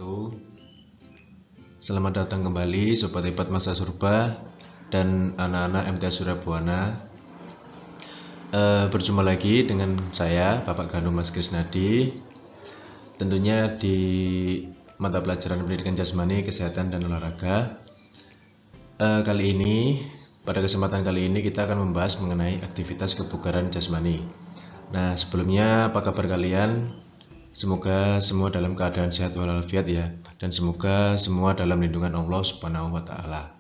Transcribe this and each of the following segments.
wabarakatuh. Selamat datang kembali Sobat Hebat Masa Surba dan anak-anak MTA Surya Buana. Berjumpa lagi dengan saya Bapak Gandum Mas Krisnadi. Tentunya di mata pelajaran pendidikan jasmani, kesehatan dan olahraga. Pada kesempatan kali ini kita akan membahas mengenai aktivitas kebugaran jasmani. Nah, sebelumnya apa kabar kalian? Semoga semua dalam keadaan sehat walafiat ya, dan semoga semua dalam lindungan Allah Subhanahu wa taala.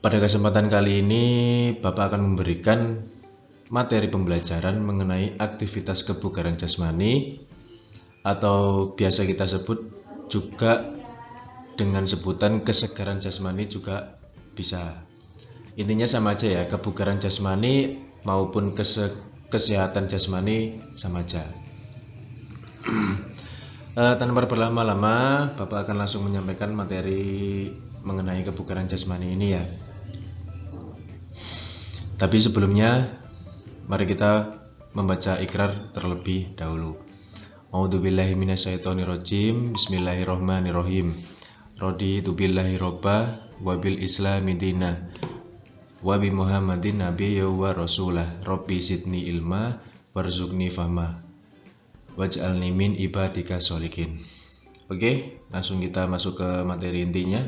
Pada kesempatan kali ini Bapak akan memberikan materi pembelajaran mengenai aktivitas kebugaran jasmani, atau biasa kita sebut juga dengan sebutan kesegaran jasmani juga bisa. Intinya sama aja ya, kebugaran jasmani maupun kesehatan jasmani sama aja. Tanpa berlama-lama, Bapak akan langsung menyampaikan materi mengenai kebugaran jasmani ini ya. Tapi sebelumnya, mari kita membaca ikrar terlebih dahulu. A'udzubillahi minasyaitonirrajim. Bismillahirrahmanirrahim. Raditu billahi robba wa bil islami dina wa bi Muhammadin nabiyya wa rasulah. Rabbi zidni ilma warzuqni fahma waj'alni min ibadika sholihin. Oke, langsung kita masuk ke materi intinya.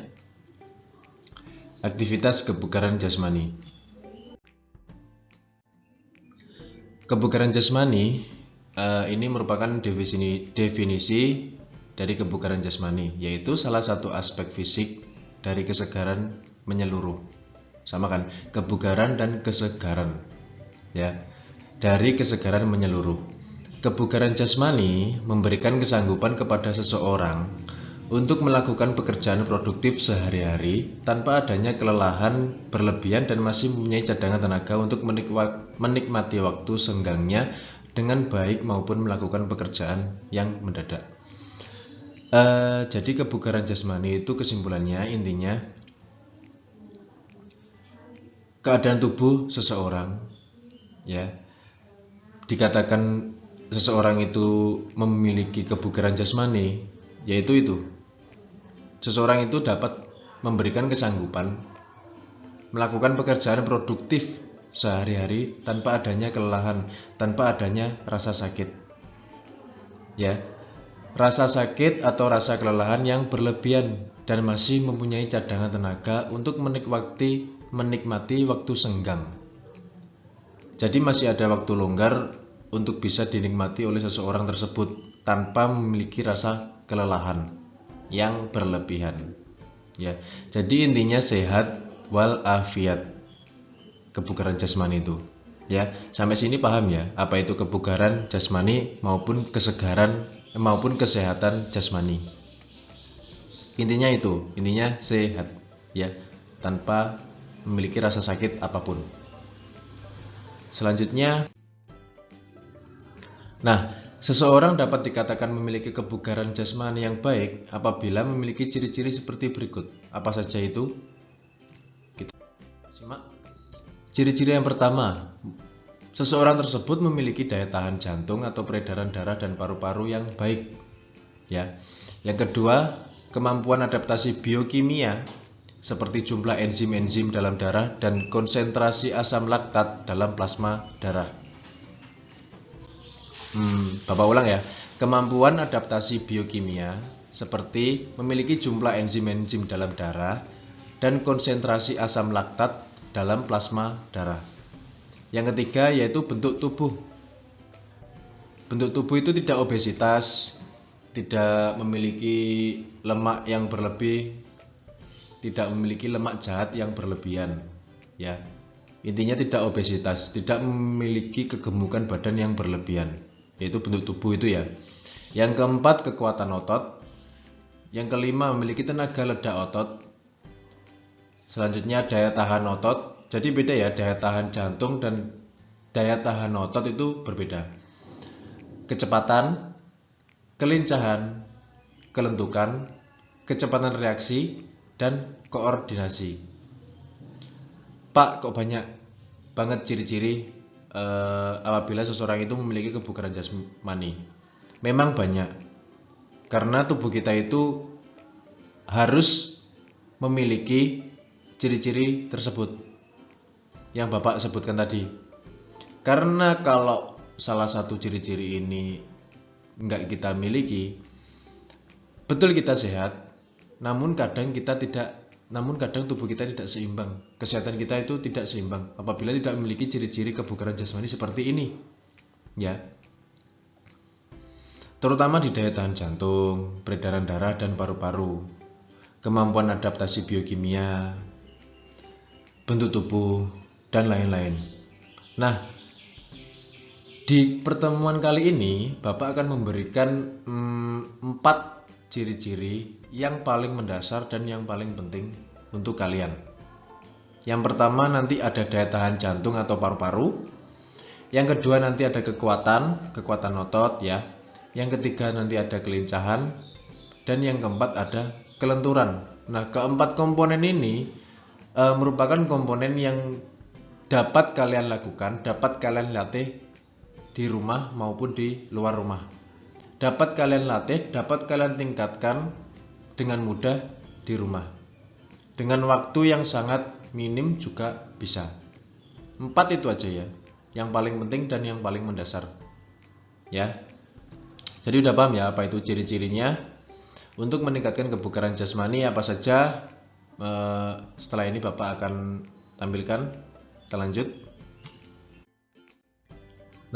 Aktivitas kebugaran jasmani. Kebugaran jasmani ini merupakan definisi dari kebugaran jasmani, yaitu salah satu aspek fisik dari kesegaran menyeluruh. Sama kan, kebugaran dan kesegaran ya, dari kesegaran menyeluruh. Kebugaran jasmani memberikan kesanggupan kepada seseorang untuk melakukan pekerjaan produktif sehari-hari tanpa adanya kelelahan berlebihan dan masih mempunyai cadangan tenaga untuk menikmati waktu senggangnya dengan baik maupun melakukan pekerjaan yang mendadak. Jadi kebugaran jasmani itu kesimpulannya intinya keadaan tubuh seseorang ya, dikatakan seseorang itu memiliki kebugaran jasmani, yaitu itu seseorang itu dapat memberikan kesanggupan melakukan pekerjaan produktif sehari-hari tanpa adanya kelelahan, tanpa adanya rasa sakit ya, rasa sakit atau rasa kelelahan yang berlebihan dan masih mempunyai cadangan tenaga untuk menikmati waktu senggang. Jadi masih ada waktu longgar untuk bisa dinikmati oleh seseorang tersebut tanpa memiliki rasa kelelahan yang berlebihan ya. Jadi intinya sehat walafiat kebugaran jasmani itu ya. Sampai sini paham ya, apa itu kebugaran jasmani maupun kesegaran maupun kesehatan jasmani. Intinya itu, intinya sehat ya, tanpa memiliki rasa sakit apapun. Selanjutnya, nah, seseorang dapat dikatakan memiliki kebugaran jasmani yang baik apabila memiliki ciri-ciri seperti berikut. Apa saja itu? Kita simak. Ciri-ciri yang pertama, seseorang tersebut memiliki daya tahan jantung atau peredaran darah dan paru-paru yang baik ya. Yang kedua, kemampuan adaptasi biokimia seperti jumlah enzim-enzim dalam darah dan konsentrasi asam laktat dalam plasma darah. Bapak ulang ya. Kemampuan adaptasi biokimia seperti memiliki jumlah enzim-enzim dalam darah dan konsentrasi asam laktat dalam plasma darah. Yang ketiga yaitu bentuk tubuh. Bentuk tubuh itu tidak obesitas, tidak memiliki lemak yang berlebih, tidak memiliki lemak jahat yang berlebihan ya. Intinya tidak obesitas, tidak memiliki kegemukan badan yang berlebihan, yaitu bentuk tubuh itu ya. Yang keempat, kekuatan otot. Yang kelima, memiliki tenaga ledak otot. Selanjutnya, daya tahan otot. Jadi beda ya, daya tahan jantung dan daya tahan otot itu berbeda. Kecepatan, kelincahan, kelentukan, kecepatan reaksi, dan koordinasi. Pak, kok banyak banget ciri-ciri apabila seseorang itu memiliki kebugaran jasmani? Memang banyak, Karena tubuh kita itu harus memiliki ciri-ciri tersebut yang Bapak sebutkan tadi. Karena kalau salah satu ciri-ciri ini nggak kita miliki, betul kita sehat, namun kadang tubuh kita tidak seimbang. Kesehatan kita itu tidak seimbang apabila tidak memiliki ciri-ciri kebugaran jasmani seperti ini. Ya. Terutama di daya tahan jantung, peredaran darah dan paru-paru, kemampuan adaptasi biokimia, bentuk tubuh, dan lain-lain. Nah, di pertemuan kali ini Bapak akan memberikan 4 ciri-ciri yang paling mendasar dan yang paling penting untuk kalian. Yang pertama nanti ada daya tahan jantung atau paru-paru. Yang kedua nanti ada kekuatan otot ya. Yang ketiga nanti ada kelincahan, dan yang keempat ada kelenturan. Nah, keempat komponen ini merupakan komponen yang dapat kalian lakukan, dapat kalian latih di rumah maupun di luar rumah. Dapat kalian latih, dapat kalian tingkatkan dengan mudah di rumah. Dengan waktu yang sangat minim juga bisa. 4 itu aja ya, yang paling penting dan yang paling mendasar. Ya. Jadi udah paham ya apa itu ciri-cirinya. Untuk meningkatkan kebugaran jasmani apa saja, setelah ini Bapak akan tampilkan. Kita lanjut.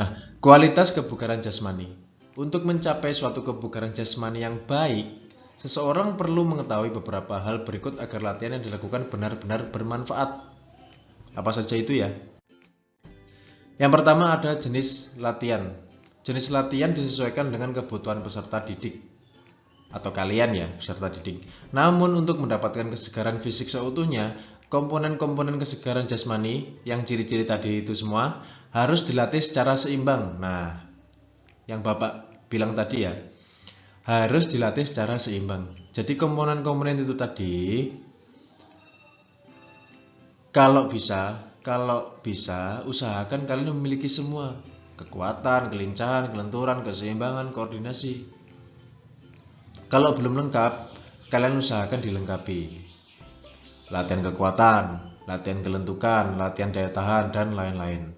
Nah, kualitas kebugaran jasmani. Untuk mencapai suatu kebugaran jasmani yang baik, seseorang perlu mengetahui beberapa hal berikut agar latihan yang dilakukan benar-benar bermanfaat. Apa saja itu ya? Yang pertama ada jenis latihan. Jenis latihan disesuaikan dengan kebutuhan peserta didik atau kalian ya, peserta didik. Namun untuk mendapatkan kesegaran fisik seutuhnya, komponen-komponen kesegaran jasmani yang ciri-ciri tadi itu semua harus dilatih secara seimbang. Nah, yang Bapak bilang tadi ya, harus dilatih secara seimbang. Jadi komponen-komponen itu tadi kalau bisa usahakan kalian memiliki semua. Kekuatan, kelincahan, kelenturan, keseimbangan, koordinasi. Kalau belum lengkap, kalian usahakan dilengkapi. Latihan kekuatan, latihan kelentukan, latihan daya tahan, dan lain-lain.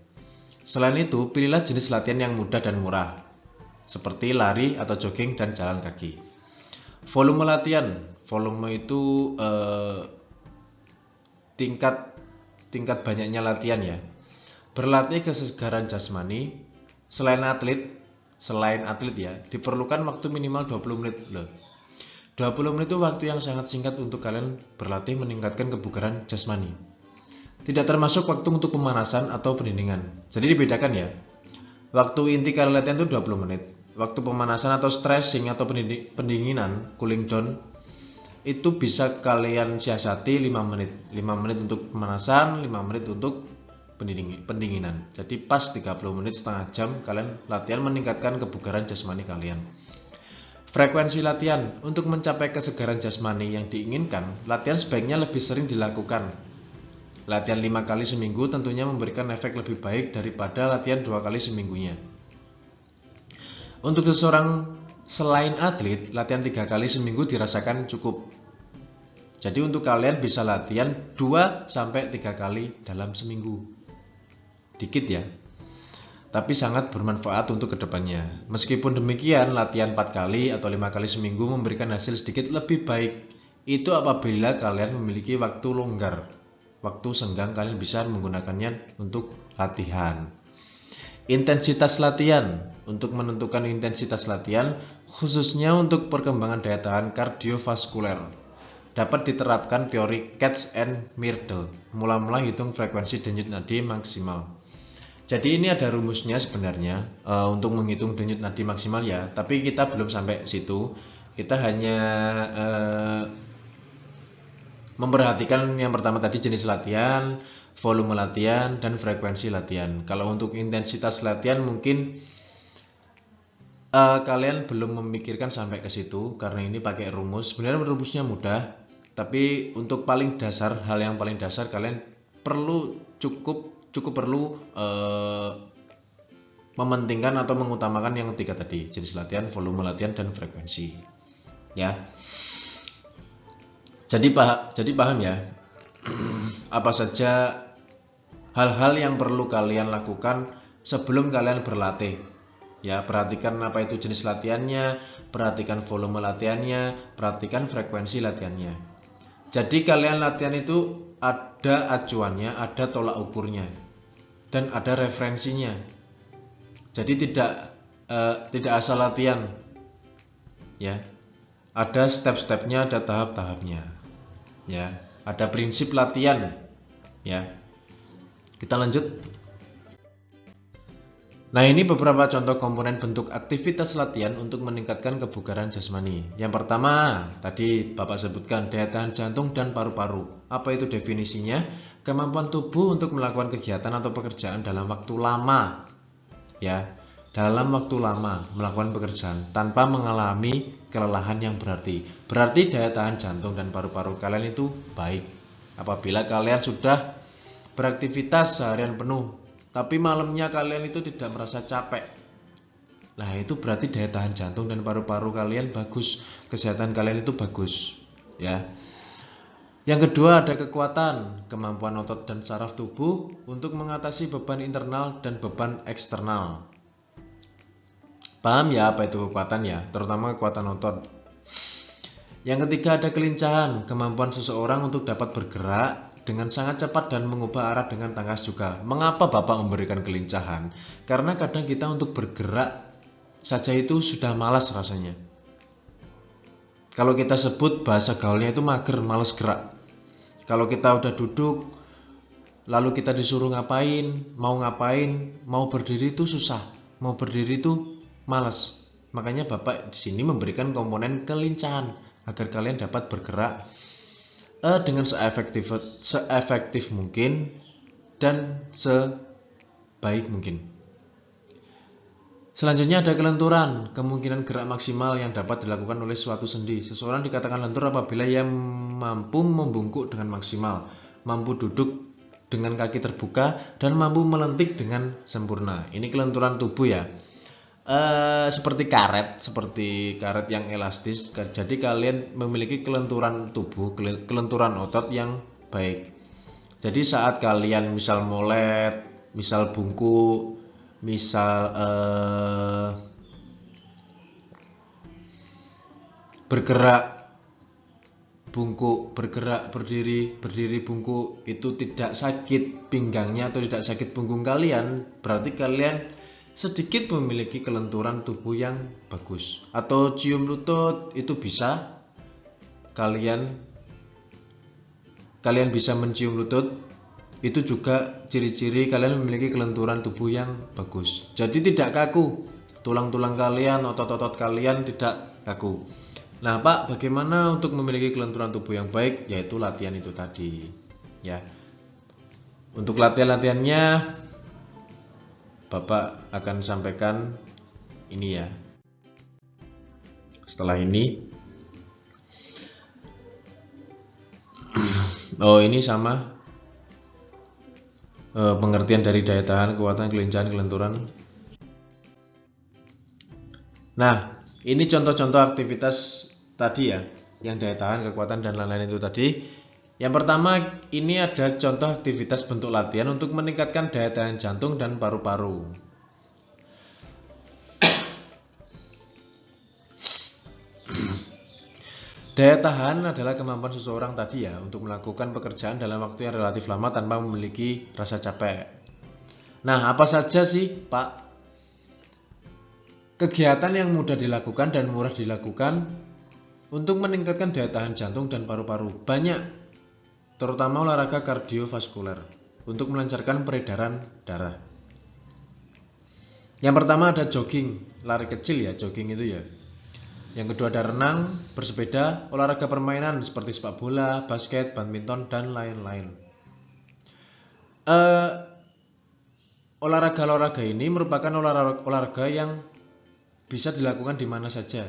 Selain itu, pilihlah jenis latihan yang mudah dan murah, seperti lari atau jogging dan jalan kaki. Volume latihan, volume itu tingkat banyaknya latihan ya. Berlatih kesegaran jasmani selain atlet ya, diperlukan waktu minimal 20 menit loh. 20 menit itu waktu yang sangat singkat untuk kalian berlatih meningkatkan kebugaran jasmani. Tidak termasuk waktu untuk pemanasan atau pendinginan. Jadi dibedakan ya. Waktu inti kalian latihan itu 20 menit. Waktu pemanasan atau stretching atau pendinginan, cooling down, itu bisa kalian siasati 5 menit. 5 menit untuk pemanasan, 5 menit untuk pendinginan. Jadi pas 30 menit, setengah jam kalian latihan meningkatkan kebugaran jasmani kalian. Frekuensi latihan. Untuk mencapai kesegaran jasmani yang diinginkan, latihan sebaiknya lebih sering dilakukan. Latihan 5 kali seminggu tentunya memberikan efek lebih baik daripada latihan 2 kali seminggunya. Untuk seseorang selain atlet, latihan 3 kali seminggu dirasakan cukup. Jadi untuk kalian bisa latihan 2-3 kali dalam seminggu. Dikit ya, tapi sangat bermanfaat untuk kedepannya. Meskipun demikian, latihan 4 kali atau 5 kali seminggu memberikan hasil sedikit lebih baik. Itu apabila kalian memiliki waktu longgar, waktu senggang kalian bisa menggunakannya untuk latihan. Intensitas latihan. Untuk menentukan intensitas latihan, khususnya untuk perkembangan daya tahan kardiovaskuler, dapat diterapkan teori Katz and Mirdel. Mula-mula hitung frekuensi denyut nadi maksimal. Jadi ini ada rumusnya sebenarnya untuk menghitung denyut nadi maksimal ya. Tapi kita belum sampai situ. Kita hanya memperhatikan yang pertama tadi jenis latihan, volume latihan, dan frekuensi latihan. Kalau untuk intensitas latihan mungkin kalian belum memikirkan sampai ke situ karena ini pakai rumus. Sebenarnya rumusnya mudah, tapi untuk paling dasar, hal yang paling dasar kalian cukup perlu mementingkan atau mengutamakan yang 3 tadi, jenis latihan, volume latihan, dan frekuensi. ya. Jadi paham ya, apa saja hal-hal yang perlu kalian lakukan sebelum kalian berlatih. Ya, perhatikan apa itu jenis latihannya, perhatikan volume latihannya, perhatikan frekuensi latihannya. Jadi kalian latihan itu ada acuannya, ada tolak ukurnya, dan ada referensinya. Jadi tidak asal latihan, ya. Ada step-stepnya, ada tahap-tahapnya, ya. Ada prinsip latihan, ya. Kita lanjut. Nah, ini beberapa contoh komponen bentuk aktivitas latihan untuk meningkatkan kebugaran jasmani. Yang pertama, tadi Bapak sebutkan daya tahan jantung dan paru-paru. Apa itu definisinya? Kemampuan tubuh untuk melakukan kegiatan atau pekerjaan dalam waktu lama. Ya, dalam waktu lama melakukan pekerjaan tanpa mengalami kelelahan yang berarti. Berarti daya tahan jantung dan paru-paru kalian itu baik. Apabila kalian sudah beraktivitas seharian penuh, tapi malamnya kalian itu tidak merasa capek, nah itu berarti daya tahan jantung dan paru-paru kalian bagus, kesehatan kalian itu bagus, ya. Yang kedua, ada kekuatan, kemampuan otot dan saraf tubuh untuk mengatasi beban internal dan beban eksternal. Paham ya apa itu kekuatan ya, terutama kekuatan otot. Yang ketiga, ada kelincahan, kemampuan seseorang untuk dapat bergerak dengan sangat cepat dan mengubah arah dengan tangkas juga. Mengapa Bapak memberikan kelincahan? Karena kadang kita untuk bergerak saja itu sudah malas rasanya. Kalau kita sebut bahasa gaulnya itu mager, malas gerak. Kalau kita udah duduk, lalu kita disuruh ngapain, mau berdiri itu susah, mau berdiri itu malas. Makanya Bapak di sini memberikan komponen kelincahan agar kalian dapat bergerak dengan seefektif mungkin dan sebaik mungkin. Selanjutnya ada kelenturan, kemungkinan gerak maksimal yang dapat dilakukan oleh suatu sendi. Seseorang dikatakan lentur apabila ia mampu membungkuk dengan maksimal, mampu duduk dengan kaki terbuka, dan mampu melentik dengan sempurna. Ini kelenturan tubuh ya. Seperti karet yang elastis. Jadi kalian memiliki kelenturan tubuh, kelenturan otot yang baik. Jadi saat kalian misal molet, misal bungkuk, misal bergerak bungkuk, bergerak berdiri bungkuk, itu tidak sakit pinggangnya atau tidak sakit punggung kalian, berarti kalian sedikit memiliki kelenturan tubuh yang bagus. Atau cium lutut, itu bisa kalian bisa mencium lutut, itu juga ciri-ciri kalian memiliki kelenturan tubuh yang bagus. Jadi tidak kaku, tulang-tulang kalian, otot-otot kalian tidak kaku. Nah Pak, bagaimana untuk memiliki kelenturan tubuh yang baik? Yaitu latihan itu tadi, ya. Untuk latihan-latihannya Bapak akan sampaikan ini ya. Setelah ini, ini sama pengertian dari daya tahan, kekuatan, kelincahan, kelenturan. Nah, ini contoh-contoh aktivitas tadi ya, yang daya tahan, kekuatan, dan lain-lain itu tadi. Yang pertama, ini ada contoh aktivitas bentuk latihan untuk meningkatkan daya tahan jantung dan paru-paru. Daya tahan adalah kemampuan seseorang tadi ya untuk melakukan pekerjaan dalam waktu yang relatif lama tanpa memiliki rasa capek. Nah, apa saja sih Pak kegiatan yang mudah dilakukan dan murah dilakukan untuk meningkatkan daya tahan jantung dan paru-paru? Banyak, terutama olahraga kardiovaskuler untuk melancarkan peredaran darah. Yang pertama ada jogging, lari kecil ya, jogging itu ya. Yang kedua ada renang, bersepeda, olahraga permainan seperti sepak bola, basket, badminton, dan lain-lain. Olahraga-olahraga ini merupakan olahraga yang bisa dilakukan di mana saja.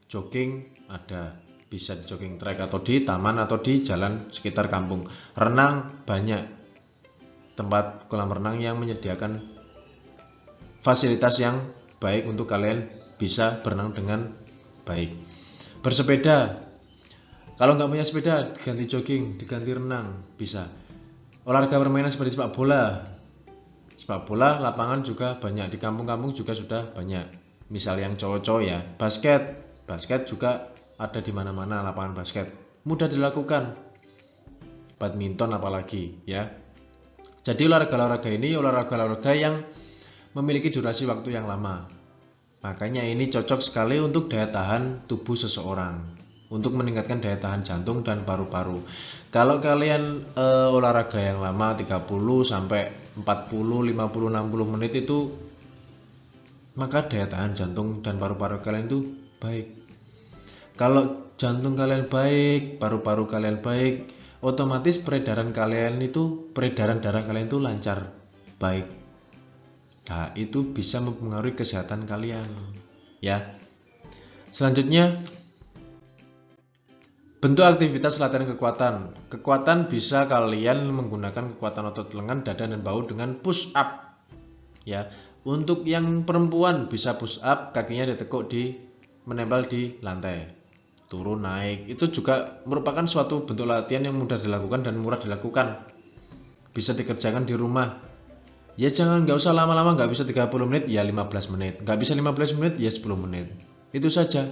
Jogging ada, bisa di jogging track atau di taman atau di jalan sekitar kampung. Renang banyak tempat kolam renang yang menyediakan fasilitas yang baik untuk kalian bisa berenang dengan baik. Bersepeda, kalau nggak punya sepeda diganti jogging, diganti renang, bisa. Olahraga permainan seperti sepak bola lapangan juga banyak, di kampung-kampung juga sudah banyak. Misal yang cowok-cowok ya, basket juga ada di mana-mana lapangan basket, mudah dilakukan. Badminton apalagi ya. Jadi olahraga-olahraga ini olahraga-olahraga yang memiliki durasi waktu yang lama. Makanya ini cocok sekali untuk daya tahan tubuh seseorang, untuk meningkatkan daya tahan jantung dan paru-paru. Kalau kalian olahraga yang lama 30 sampai 40, 50, 60 menit itu, maka daya tahan jantung dan paru-paru kalian itu baik. Kalau jantung kalian baik, paru-paru kalian baik, otomatis peredaran darah kalian itu lancar, baik. Nah, itu bisa mempengaruhi kesehatan kalian, ya. Selanjutnya, bentuk aktivitas latihan kekuatan. Kekuatan bisa kalian menggunakan kekuatan otot lengan, dada, dan bahu dengan push up, ya. Untuk yang perempuan bisa push up, kakinya ditekuk menempel di lantai, turun naik. Itu juga merupakan suatu bentuk latihan yang mudah dilakukan dan murah dilakukan. Bisa dikerjakan di rumah. Ya nggak usah lama-lama, nggak bisa 30 menit ya 15 menit, nggak bisa 15 menit ya 10 menit, itu saja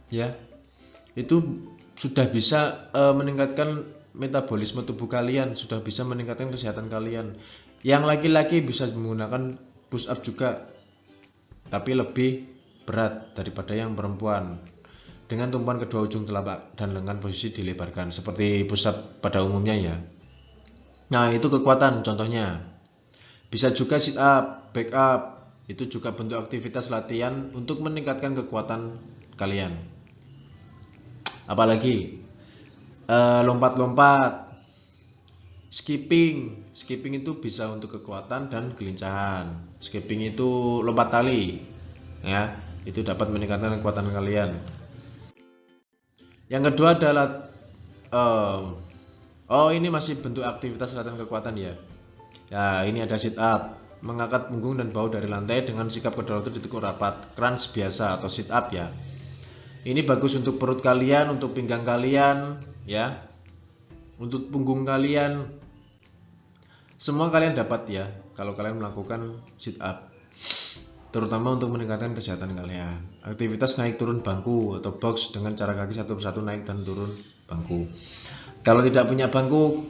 ya. Itu sudah bisa meningkatkan metabolisme tubuh kalian, sudah bisa meningkatkan kesehatan kalian. Yang laki-laki bisa menggunakan push up juga, tapi lebih berat daripada yang perempuan, dengan tumpuan kedua ujung telapak dan lengan posisi dilebarkan seperti push up pada umumnya ya. Nah, itu kekuatan contohnya. Bisa juga sit up, back up, itu juga bentuk aktivitas latihan untuk meningkatkan kekuatan kalian. Apalagi lompat-lompat, skipping itu bisa untuk kekuatan dan kelincahan. Skipping itu lompat tali, ya, itu dapat meningkatkan kekuatan kalian. Yang kedua adalah ini masih bentuk aktivitas latihan kekuatan ya. Ya, ini ada sit up, mengangkat punggung dan bahu dari lantai dengan sikap kedua lutut ditekuk rapat, crunch biasa atau sit up ya. Ini bagus untuk perut kalian, untuk pinggang kalian, ya, untuk punggung kalian. Semua kalian dapat ya kalau kalian melakukan sit up, terutama untuk meningkatkan kesehatan kalian. Aktivitas naik turun bangku atau box dengan cara kaki satu persatu naik dan turun bangku. Kalau tidak punya bangku,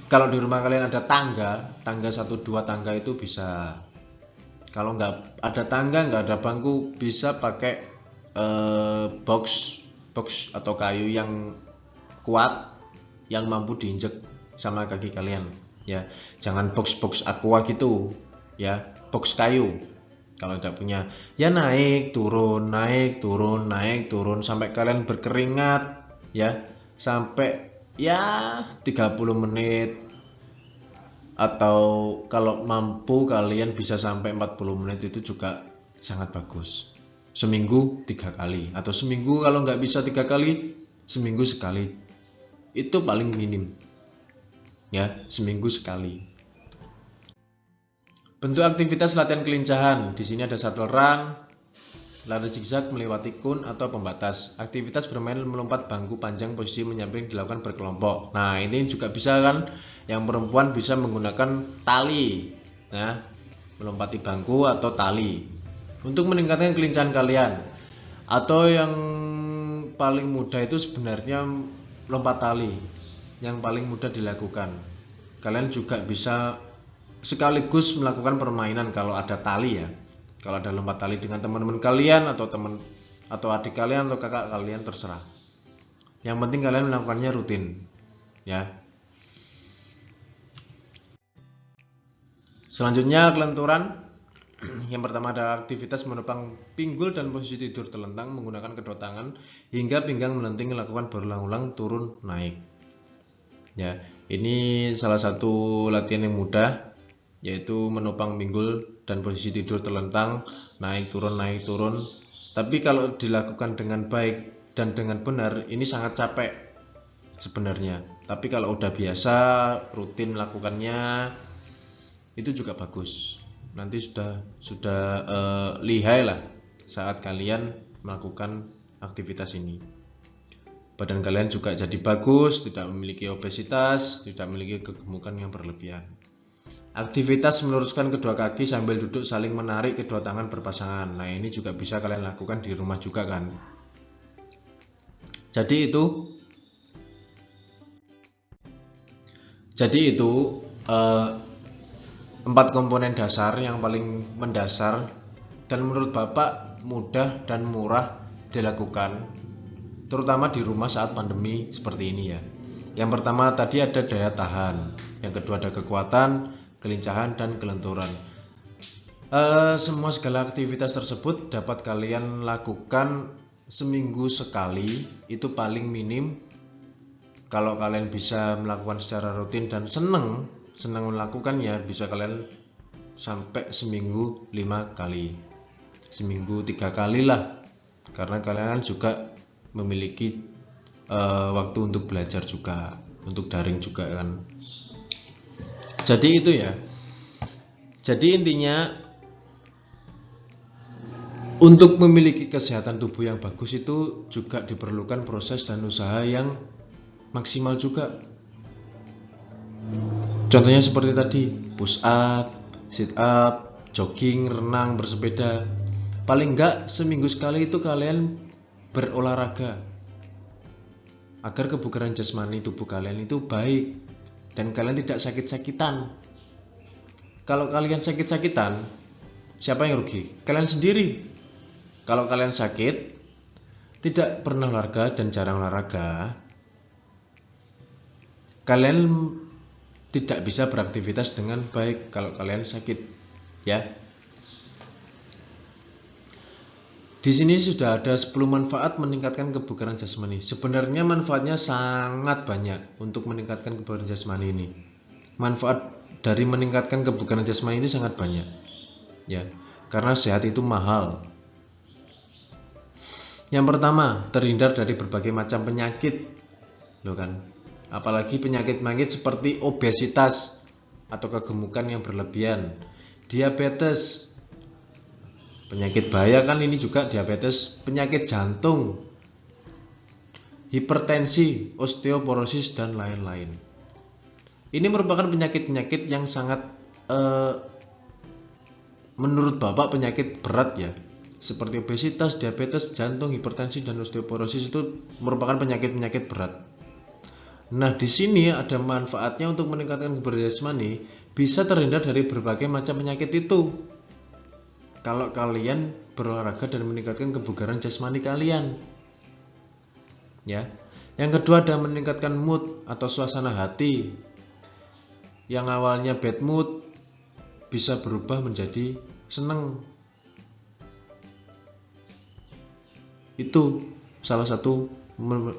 kalau di rumah kalian ada tangga 1-2 tangga itu bisa. Kalau nggak ada tangga, nggak ada bangku, bisa pakai box atau kayu yang kuat, yang mampu diinjek sama kaki kalian ya. Jangan box aqua gitu ya, box kayu. Kalau tidak punya ya naik turun sampai kalian berkeringat ya, sampai ya 30 menit, atau kalau mampu kalian bisa sampai 40 menit, itu juga sangat bagus. Seminggu 3 kali, atau seminggu kalau nggak bisa 3 kali, seminggu sekali, itu paling minim ya, seminggu sekali. Bentuk aktivitas latihan kelincahan, di sini ada shuttle run, lari zigzag melewati kun atau pembatas. Aktivitas bermain melompat bangku panjang posisi menyamping dilakukan berkelompok. Nah, ini juga bisa kan, yang perempuan bisa menggunakan tali, nah, melompati bangku atau tali untuk meningkatkan kelincahan kalian. Atau yang paling mudah itu sebenarnya lompat tali, yang paling mudah dilakukan. Kalian juga bisa sekaligus melakukan permainan kalau ada tali ya. Kalau ada lompat tali dengan teman-teman kalian atau adik kalian atau kakak kalian, terserah. Yang penting kalian melakukannya rutin ya. Selanjutnya kelenturan. Yang pertama ada aktivitas menopang pinggul dan posisi tidur telentang menggunakan kedua tangan hingga pinggang melenting, lakukan berulang-ulang turun naik. Ya, ini salah satu latihan yang mudah, yaitu menopang pinggul dan posisi tidur telentang, naik turun. Tapi kalau dilakukan dengan baik dan dengan benar, ini sangat capek sebenarnya. Tapi kalau udah biasa rutin melakukannya, itu juga bagus. Nanti sudah lihai lah saat kalian melakukan aktivitas ini. Badan kalian juga jadi bagus, tidak memiliki obesitas, tidak memiliki kegemukan yang berlebihan. Aktivitas meluruskan kedua kaki sambil duduk saling menarik kedua tangan berpasangan. Nah, ini juga bisa kalian lakukan di rumah juga kan. Jadi itu 4 komponen dasar yang paling mendasar dan menurut Bapak mudah dan murah dilakukan, terutama di rumah saat pandemi seperti ini ya. Yang pertama tadi ada daya tahan, yang kedua ada kekuatan, kelincahan, dan kelenturan. Semua segala aktivitas tersebut dapat kalian lakukan seminggu sekali, itu paling minim. Kalau kalian bisa melakukan secara rutin dan senang melakukannya, bisa kalian sampai seminggu 5 kali, seminggu 3 kali lah, karena kalian juga memiliki waktu untuk belajar juga, untuk daring juga kan. Jadi itu ya. Jadi intinya untuk memiliki kesehatan tubuh yang bagus itu juga diperlukan proses dan usaha yang maksimal juga. Contohnya seperti tadi, push up, sit up, jogging, renang, bersepeda. Paling enggak seminggu sekali itu kalian berolahraga agar kebugaran jasmani tubuh kalian itu baik dan kalian tidak sakit-sakitan. Kalau kalian sakit-sakitan, siapa yang rugi? Kalian sendiri. Kalau kalian sakit, tidak pernah olahraga dan jarang olahraga, kalian tidak bisa beraktivitas dengan baik kalau kalian sakit, ya. Di sini sudah ada 10 manfaat meningkatkan kebugaran jasmani. Sebenarnya manfaatnya sangat banyak untuk meningkatkan kebugaran jasmani ini. Manfaat dari meningkatkan kebugaran jasmani ini sangat banyak, ya. Karena sehat itu mahal. Yang pertama, terhindar dari berbagai macam penyakit, loh kan. Apalagi penyakit-penyakit seperti obesitas atau kegemukan yang berlebihan, diabetes, penyakit bahaya kan ini juga diabetes, penyakit jantung, hipertensi, osteoporosis, dan lain-lain. Ini merupakan penyakit-penyakit yang sangat menurut Bapak penyakit berat ya. Seperti obesitas, diabetes, jantung, hipertensi, dan osteoporosis itu merupakan penyakit-penyakit berat. Nah, di sini ada manfaatnya untuk meningkatkan kebugaran jasmani, bisa terhindar dari berbagai macam penyakit itu. Kalau kalian berolahraga dan meningkatkan kebugaran jasmani kalian. Ya. Yang kedua ada meningkatkan mood atau suasana hati. Yang awalnya bad mood bisa berubah menjadi senang. Itu salah satu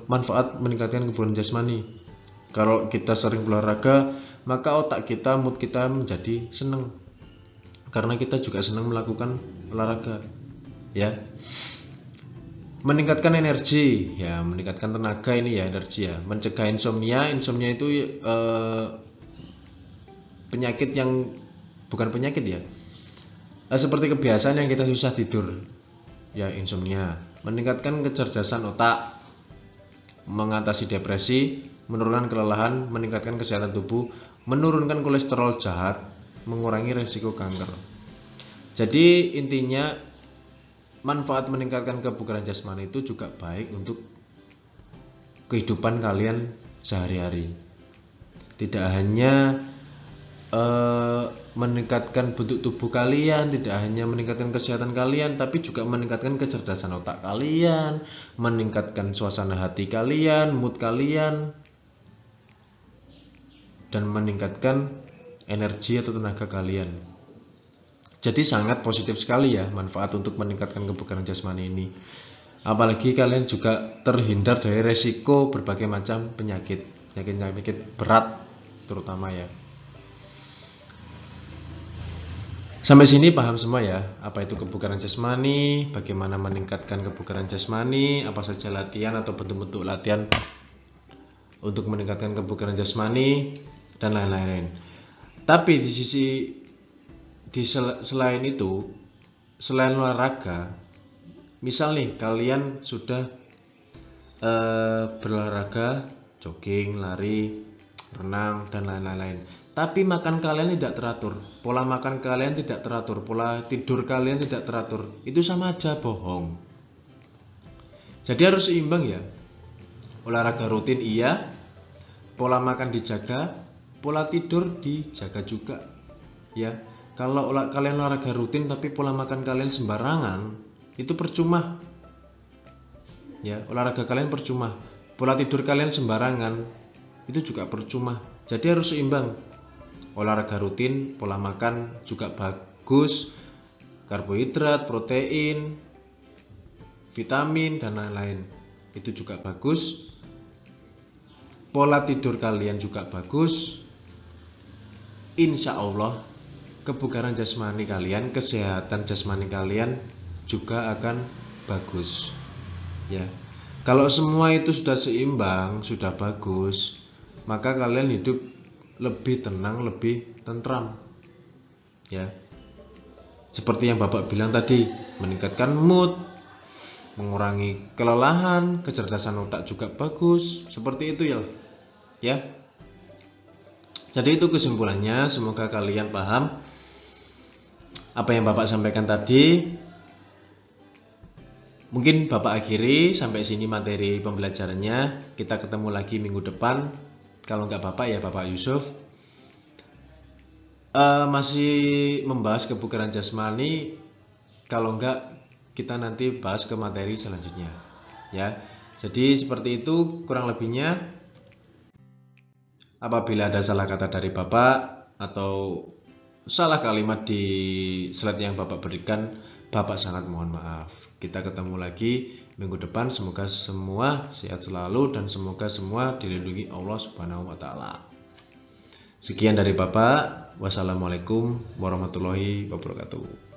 manfaat meningkatkan kebugaran jasmani. Kalau kita sering berolahraga, maka otak kita, mood kita menjadi senang. Karena kita juga senang melakukan olahraga, ya. Meningkatkan energi, ya, meningkatkan tenaga ini ya, energi ya. Mencegah insomnia. Insomnia itu penyakit yang bukan penyakit ya. Seperti kebiasaan yang kita susah tidur, ya, insomnia. Meningkatkan kecerdasan otak, mengatasi depresi, menurunkan kelelahan, meningkatkan kesehatan tubuh, menurunkan kolesterol jahat, mengurangi risiko kanker. Jadi intinya manfaat meningkatkan kebugaran jasmani itu juga baik untuk kehidupan kalian sehari-hari. Tidak hanya meningkatkan bentuk tubuh kalian, tidak hanya meningkatkan kesehatan kalian, tapi juga meningkatkan kecerdasan otak kalian, meningkatkan suasana hati kalian, mood kalian, dan meningkatkan energi atau tenaga kalian. Jadi sangat positif sekali ya manfaat untuk meningkatkan kebugaran jasmani ini. Apalagi kalian juga terhindar dari resiko berbagai macam penyakit berat terutama ya. Sampai sini paham semua ya, apa itu kebugaran jasmani, bagaimana meningkatkan kebugaran jasmani, apa saja latihan atau bentuk-bentuk latihan untuk meningkatkan kebugaran jasmani, dan lain-lain. Tapi selain itu, selain olahraga, misal nih kalian sudah berolahraga, jogging, lari, renang, dan lain-lain. Tapi makan kalian tidak teratur, pola makan kalian tidak teratur, pola tidur kalian tidak teratur, itu sama aja bohong. Jadi harus seimbang ya. Olahraga rutin iya, pola makan dijaga, pola tidur dijaga juga ya. Kalau kalian olahraga rutin tapi pola makan kalian sembarangan, itu percuma ya. Olahraga kalian percuma, pola tidur kalian sembarangan, itu juga percuma. Jadi harus seimbang. Olahraga rutin, pola makan juga bagus, karbohidrat, protein, vitamin, dan lain-lain, itu juga bagus. Pola tidur kalian juga bagus. Insya Allah kebugaran jasmani kalian, kesehatan jasmani kalian juga akan bagus ya. Kalau semua itu sudah seimbang, sudah bagus, maka kalian hidup lebih tenang, lebih tentram ya. Seperti yang Bapak bilang tadi, meningkatkan mood, mengurangi kelelahan, kecerdasan otak juga bagus. Seperti itu ya. Jadi itu kesimpulannya, semoga kalian paham apa yang Bapak sampaikan tadi. Mungkin Bapak akhiri sampai sini materi pembelajarannya. Kita ketemu lagi minggu depan. Kalau nggak Bapak ya Bapak Yusuf. Masih membahas kebugaran jasmani. Kalau nggak kita nanti bahas ke materi selanjutnya ya. Jadi seperti itu kurang lebihnya. Apabila ada salah kata dari Bapak atau salah kalimat di slide yang Bapak berikan, Bapak sangat mohon maaf. Kita ketemu lagi minggu depan. Semoga semua sehat selalu dan semoga semua dilindungi Allah Subhanahu wa Ta'ala. Sekian dari Bapak. Wassalamualaikum warahmatullahi wabarakatuh.